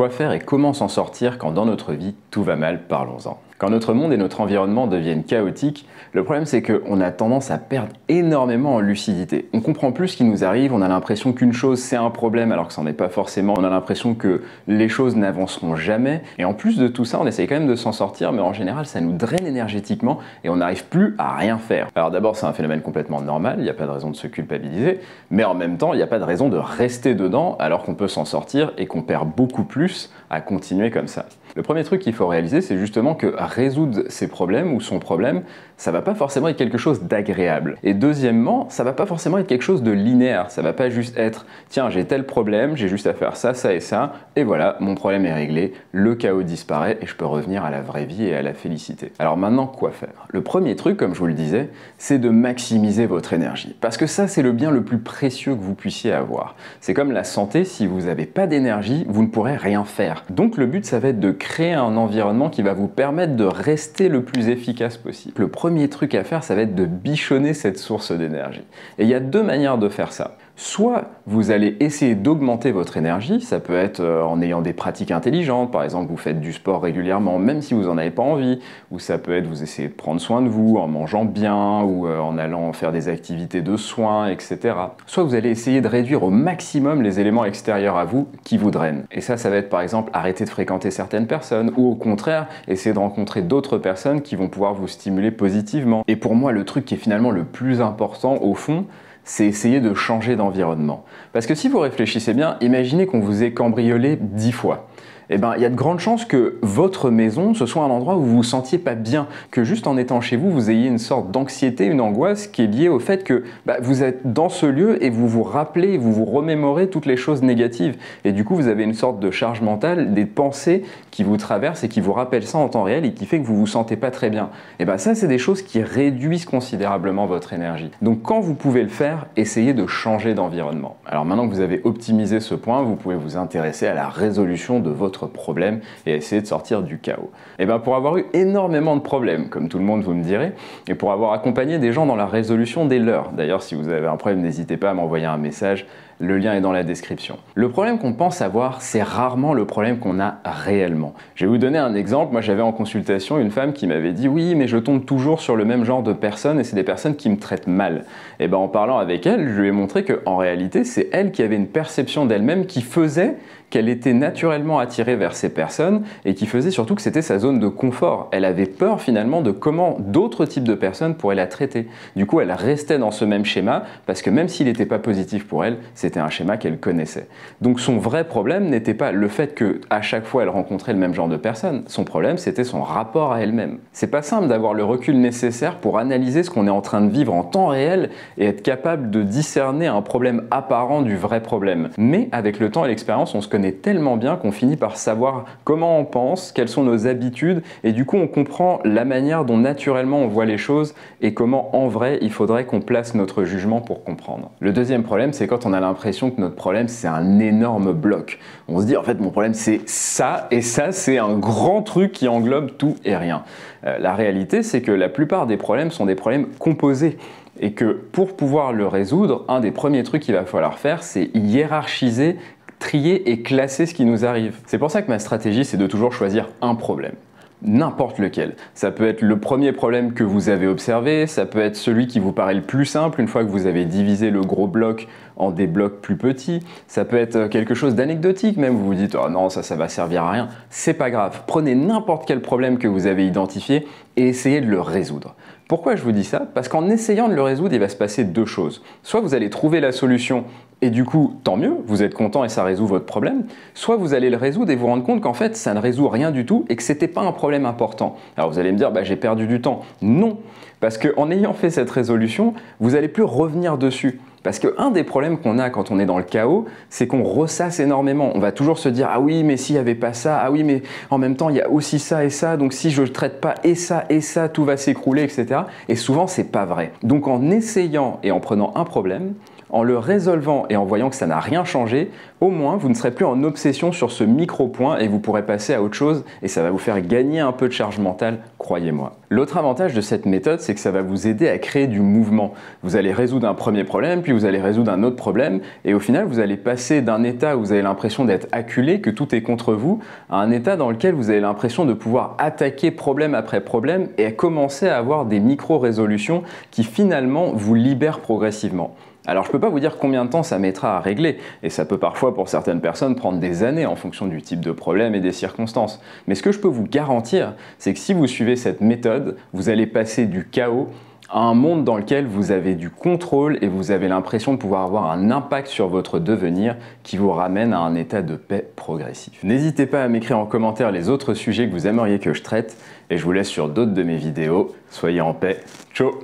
Quoi faire et comment s'en sortir quand dans notre vie tout va mal? Parlons-en. Quand notre monde et notre environnement deviennent chaotiques, le problème c'est qu'on a tendance à perdre énormément en lucidité. On comprend plus ce qui nous arrive, on a l'impression qu'une chose c'est un problème alors que ça n'en est pas forcément, on a l'impression que les choses n'avanceront jamais, et en plus de tout ça on essaye quand même de s'en sortir, mais en général ça nous draine énergétiquement et on n'arrive plus à rien faire. Alors d'abord c'est un phénomène complètement normal, il n'y a pas de raison de se culpabiliser, mais en même temps il n'y a pas de raison de rester dedans alors qu'on peut s'en sortir et qu'on perd beaucoup plus à continuer comme ça. Le premier truc qu'il faut réaliser, c'est justement que résoudre ses problèmes ou son problème, ça va pas forcément être quelque chose d'agréable. Et deuxièmement, ça va pas forcément être quelque chose de linéaire. Ça va pas juste être « tiens, j'ai tel problème, j'ai juste à faire ça, ça et ça, et voilà, mon problème est réglé, le chaos disparaît et je peux revenir à la vraie vie et à la félicité ». Alors maintenant, quoi faire? Le premier truc, comme je vous le disais, c'est de maximiser votre énergie. Parce que ça, c'est le bien le plus précieux que vous puissiez avoir. C'est comme la santé, si vous n'avez pas d'énergie, vous ne pourrez rien faire. Donc le but, ça va être de créer un environnement qui va vous permettre de rester le plus efficace possible. Le premier truc à faire, ça va être de bichonner cette source d'énergie. Et il y a deux manières de faire ça. Soit vous allez essayer d'augmenter votre énergie, ça peut être en ayant des pratiques intelligentes, par exemple vous faites du sport régulièrement même si vous n'en avez pas envie, ou ça peut être vous essayez de prendre soin de vous en mangeant bien, ou en allant faire des activités de soins, etc. Soit vous allez essayer de réduire au maximum les éléments extérieurs à vous qui vous drainent. Et ça va être par exemple arrêter de fréquenter certaines personnes, ou au contraire, essayer de rencontrer d'autres personnes qui vont pouvoir vous stimuler positivement. Et pour moi, le truc qui est finalement le plus important au fond, c'est essayer de changer d'environnement. Parce que si vous réfléchissez bien, imaginez qu'on vous ait cambriolé 10 fois. Eh ben, il y a de grandes chances que votre maison, ce soit un endroit où vous vous sentiez pas bien, que juste en étant chez vous, vous ayez une sorte d'anxiété, une angoisse qui est liée au fait que vous êtes dans ce lieu et vous vous rappelez, vous vous remémorez toutes les choses négatives. Et du coup, vous avez une sorte de charge mentale, des pensées qui vous traversent et qui vous rappellent ça en temps réel et qui fait que vous vous sentez pas très bien. Et ben ça, c'est des choses qui réduisent considérablement votre énergie. Donc quand vous pouvez le faire, essayez de changer d'environnement. Alors maintenant que vous avez optimisé ce point, vous pouvez vous intéresser à la résolution de votre problème et essayer de sortir du chaos. Et bien pour avoir eu énormément de problèmes, comme tout le monde vous me direz, et pour avoir accompagné des gens dans la résolution des leurs, d'ailleurs si vous avez un problème n'hésitez pas à m'envoyer un message, le lien est dans la description. Le problème qu'on pense avoir, c'est rarement le problème qu'on a réellement. Je vais vous donner un exemple. Moi, j'avais en consultation une femme qui m'avait dit « Oui, mais je tombe toujours sur le même genre de personnes et c'est des personnes qui me traitent mal. » Et ben en parlant avec elle, je lui ai montré qu'en réalité, c'est elle qui avait une perception d'elle-même qui faisait qu'elle était naturellement attirée vers ces personnes et qui faisait surtout que c'était sa zone de confort. Elle avait peur finalement de comment d'autres types de personnes pourraient la traiter. Du coup, elle restait dans ce même schéma parce que même s'il n'était pas positif pour elle, c'était un schéma qu'elle connaissait. Donc son vrai problème n'était pas le fait qu'à chaque fois elle rencontrait le même genre de personnes. Son problème, c'était son rapport à elle-même. C'est pas simple d'avoir le recul nécessaire pour analyser ce qu'on est en train de vivre en temps réel et être capable de discerner un problème apparent du vrai problème. Mais avec le temps et l'expérience, on se connaît tellement bien qu'on finit par savoir comment on pense, quelles sont nos habitudes, et du coup on comprend la manière dont naturellement on voit les choses et comment en vrai il faudrait qu'on place notre jugement pour comprendre. Le deuxième problème, c'est quand on a l'impression que notre problème c'est un énorme bloc. On se dit en fait mon problème c'est ça, et ça c'est un grand truc qui englobe tout et rien. La réalité c'est que la plupart des problèmes sont des problèmes composés. Et que pour pouvoir le résoudre, un des premiers trucs qu'il va falloir faire, c'est hiérarchiser, trier et classer ce qui nous arrive. C'est pour ça que ma stratégie, c'est de toujours choisir un problème. N'importe lequel. Ça peut être le premier problème que vous avez observé, ça peut être celui qui vous paraît le plus simple une fois que vous avez divisé le gros bloc en des blocs plus petits, ça peut être quelque chose d'anecdotique même, vous vous dites « Oh non, ça va servir à rien », c'est pas grave. Prenez n'importe quel problème que vous avez identifié et essayez de le résoudre. Pourquoi je vous dis ça? Parce qu'en essayant de le résoudre, il va se passer deux choses. Soit vous allez trouver la solution et du coup, tant mieux, vous êtes content et ça résout votre problème. Soit vous allez le résoudre et vous rendre compte qu'en fait, ça ne résout rien du tout et que c'était pas un problème important. Alors vous allez me dire, j'ai perdu du temps. Non, parce qu'en ayant fait cette résolution, vous n'allez plus revenir dessus. Parce qu'un des problèmes qu'on a quand on est dans le chaos, c'est qu'on ressasse énormément. On va toujours se dire « Ah oui, mais s'il n'y avait pas ça, ah oui, mais en même temps, il y a aussi ça et ça, donc si je ne traite pas et ça, tout va s'écrouler, etc. » Et souvent, c'est pas vrai. Donc en essayant et en prenant un problème, En le résolvant et en voyant que ça n'a rien changé, au moins vous ne serez plus en obsession sur ce micro-point et vous pourrez passer à autre chose et ça va vous faire gagner un peu de charge mentale, croyez-moi. L'autre avantage de cette méthode, c'est que ça va vous aider à créer du mouvement. Vous allez résoudre un premier problème, puis vous allez résoudre un autre problème et au final vous allez passer d'un état où vous avez l'impression d'être acculé, que tout est contre vous, à un état dans lequel vous avez l'impression de pouvoir attaquer problème après problème et à commencer à avoir des micro-résolutions qui finalement vous libèrent progressivement. Alors je ne peux pas vous dire combien de temps ça mettra à régler, et ça peut parfois pour certaines personnes prendre des années en fonction du type de problème et des circonstances. Mais ce que je peux vous garantir, c'est que si vous suivez cette méthode, vous allez passer du chaos à un monde dans lequel vous avez du contrôle et vous avez l'impression de pouvoir avoir un impact sur votre devenir qui vous ramène à un état de paix progressif. N'hésitez pas à m'écrire en commentaire les autres sujets que vous aimeriez que je traite, et je vous laisse sur d'autres de mes vidéos. Soyez en paix. Ciao!